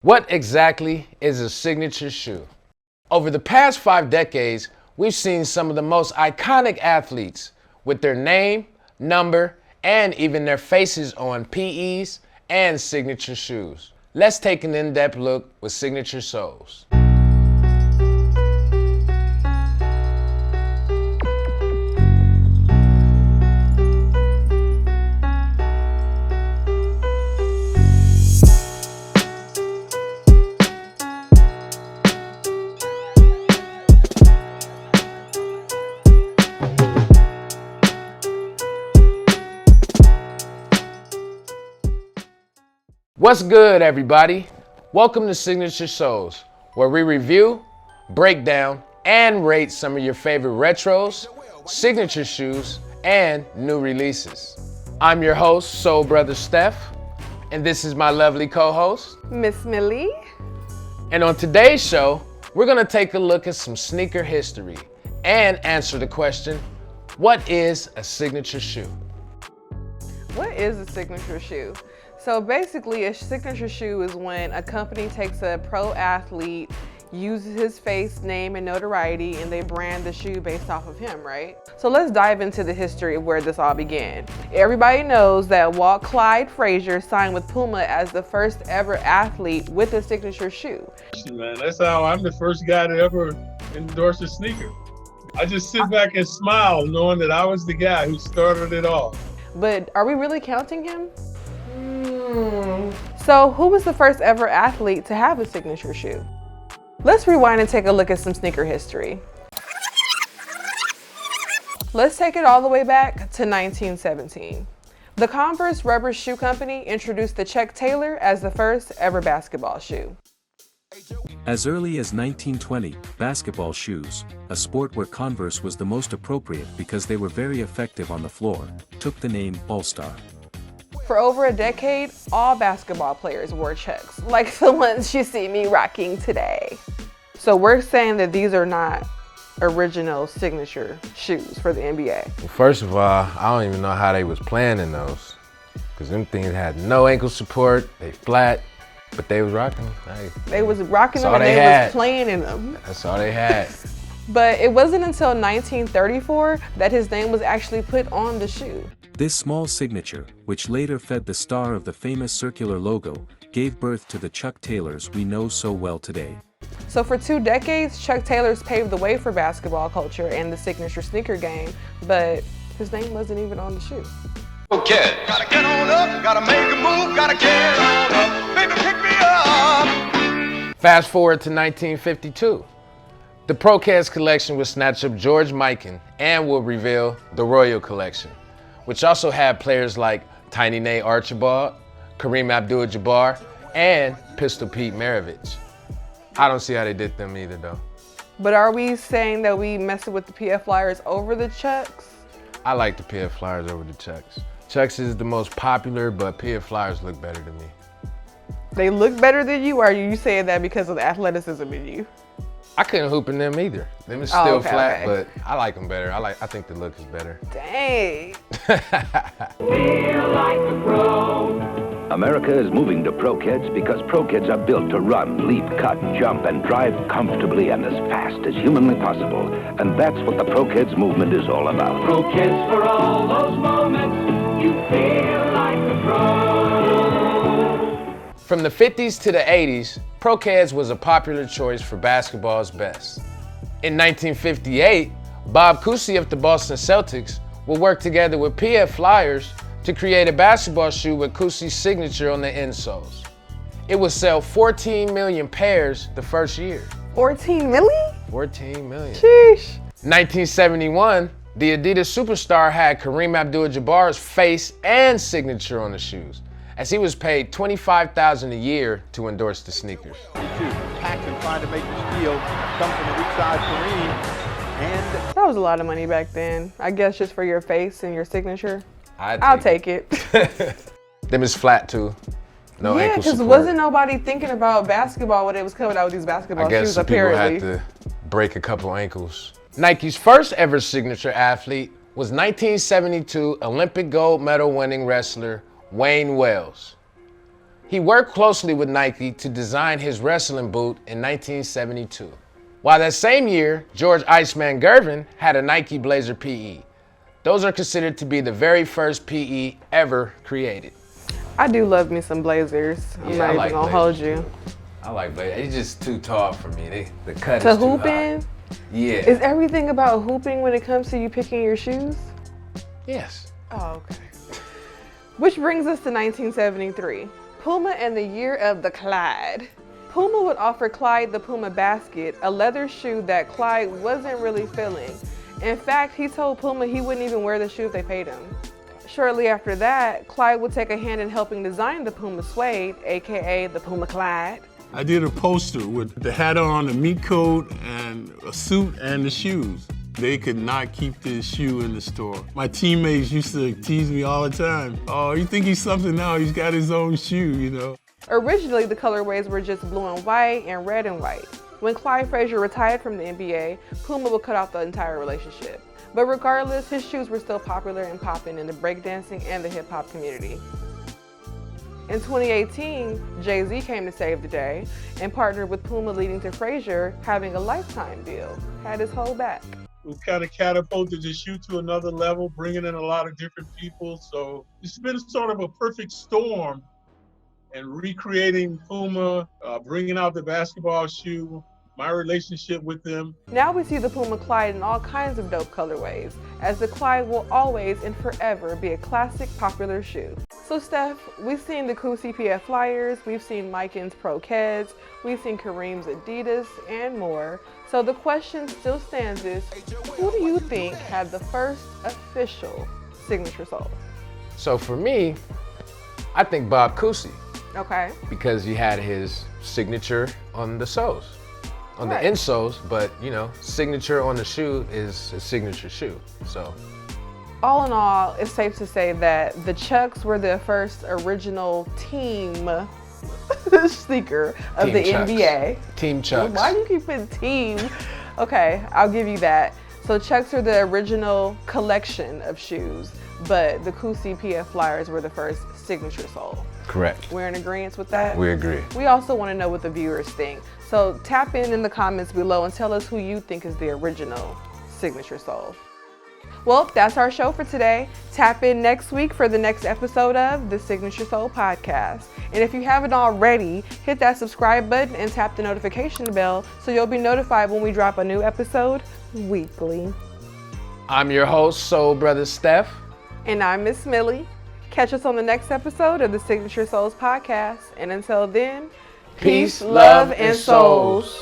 What exactly is a signature shoe? Over the past 5 decades, we've seen some of the most iconic athletes with their name, number, and even their faces on PEs and signature shoes. Let's take an in-depth look with signature soles. What's good, everybody? Welcome to Signature Soles, where we review, break down, and rate some of your favorite retros, signature shoes, and new releases. I'm your host, Soul Brother Steph, and this is my lovely co-host, Miss Millie. And on today's show, we're gonna take a look at some sneaker history and answer the question, what is a signature shoe? What is a signature shoe? So basically, a signature shoe is when a company takes a pro athlete, uses his face, name, and notoriety, and they brand the shoe based off of him, right? So let's dive into the history of where this all began. Everybody knows that Walt Clyde Frazier signed with Puma as the first ever athlete with a signature shoe. Man, that's how I'm the first guy to ever endorse a sneaker. I just sit back and smile knowing that I was the guy who started it all. But are we really counting him? So who was the first ever athlete to have a signature shoe? Let's rewind and take a look at some sneaker history. Let's take it all the way back to 1917. The Converse Rubber Shoe Company introduced the Chuck Taylor as the first ever basketball shoe. As early as 1920, basketball shoes, a sport where Converse was the most appropriate because they were very effective on the floor, took the name All-Star. For over a decade, all basketball players wore Chucks, like the ones you see me rocking today. So we're saying that these are not original signature shoes for the NBA. Well, first of all, I don't even know how they was playing in those, because them things had no ankle support, they flat, but they was rocking them. Hey, they was rocking them and they was playing in them. That's all they had. But it wasn't until 1934 that his name was actually put on the shoe. This small signature, which later fed the star of the famous circular logo, gave birth to the Chuck Taylors we know so well today. So for 2 decades, Chuck Taylors paved the way for basketball culture and the signature sneaker game, but his name wasn't even on the shoe. Okay. Gotta get on up, gotta make a move, gotta get on up, baby pick me up. Fast forward to 1952. The Pro-Keds collection would snatch up George Mikan and will reveal the Royal collection, which also had players like Tiny Nate Archibald, Kareem Abdul-Jabbar, and Pistol Pete Maravich. I don't see how they did them either though. But are we saying that we messed with the PF Flyers over the Chucks? I like the PF Flyers over the Chucks. Chucks is the most popular, but PF Flyers look better to me. They look better than you, or are you saying that because of the athleticism in you? I couldn't hoop in them either. Them is still flat, but I like them better. I think the look is better. Dang. Feel like a pro. America is moving to Pro-Keds because Pro-Keds are built to run, leap, cut, jump, and drive comfortably and as fast as humanly possible. And that's what the Pro-Keds movement is all about. Pro-Keds for all those moments you feel like a pro. From the 50s to the 80s, Pro-Keds was a popular choice for basketball's best. In 1958, Bob Cousy of the Boston Celtics would work together with PF Flyers to create a basketball shoe with Cousy's signature on the insoles. It would sell 14 million pairs the first year. 14 million? 14 million. Sheesh. 1971, the Adidas superstar had Kareem Abdul-Jabbar's face and signature on the shoes, as he was paid $25,000 a year to endorse the sneakers. Paxson trying to make the steal, comes from the weak side, Kareem, and that was a lot of money back then. I guess just for your face and your signature. I'll take it. Them is flat too. No ankle support. Because wasn't nobody thinking about basketball when it was coming out with these basketball shoes, some apparently. People had to break a couple ankles. Nike's first ever signature athlete was 1972 Olympic gold medal winning wrestler Wayne Wells. He worked closely with Nike to design his wrestling boot in 1972. While that same year, George Iceman Gervin had a Nike Blazer PE. Those are considered to be the very first PE ever created. I do love me some blazers. I'm not even gonna hold you. I like blazers. It's just too tall for me. The cut To is too hoop high. in? Yeah. Is everything about hooping when it comes to you picking your shoes? Yes. Oh, okay. Which brings us to 1973. Puma and the year of the Clyde. Puma would offer Clyde the Puma basket, a leather shoe that Clyde wasn't really feeling. In fact, he told Puma he wouldn't even wear the shoe if they paid him. Shortly after that, Clyde would take a hand in helping design the Puma suede, aka the Puma Clyde. I did a poster with the hat on, the meat coat, and a suit and the shoes. They could not keep this shoe in the store. My teammates used to tease me all the time. Oh, you think he's something now? He's got his own shoe, you know. Originally, the colorways were just blue and white and red and white. When Clyde Frazier retired from the NBA, Puma would cut off the entire relationship. But regardless, his shoes were still popular and popping in the breakdancing and the hip hop community. In 2018, Jay-Z came to save the day and partnered with Puma, leading to Frazier having a lifetime deal. Had his whole back. We've kind of catapulted the shoe to another level, bringing in a lot of different people. So it's been sort of a perfect storm, and recreating Puma, bringing out the basketball shoe, my relationship with them. Now we see the Puma Clyde in all kinds of dope colorways, as the Clyde will always and forever be a classic popular shoe. So Steph, we've seen the Kusi PF Flyers, we've seen Miken's Pro Keds, we've seen Kareem's Adidas, and more. So the question still stands is, who do you think had the first official signature sole? So for me, I think Bob Cousy, Okay. because he had his signature on the soles, on Right. the insoles, but you know, signature on the shoe is a signature shoe, so. All in all, it's safe to say that the Chucks were the first original team sneaker of Team the Chucks. NBA. Team Chucks. Why do you keep putting team? Okay, I'll give you that. So Chucks are the original collection of shoes, but the Kusi PF Flyers were the first signature sole. Correct. We're in agreement with that? We agree. We also want to know what the viewers think. So tap in the comments below and tell us who you think is the original signature sole. Well, that's our show for today. Tap in next week for the next episode of the Signature Soul Podcast. And if you haven't already, hit that subscribe button and tap the notification bell so you'll be notified when we drop a new episode weekly. I'm your host, Soul Brother Steph. And I'm Miss Millie. Catch us on the next episode of the Signature Souls Podcast. And until then, Peace, love, and souls.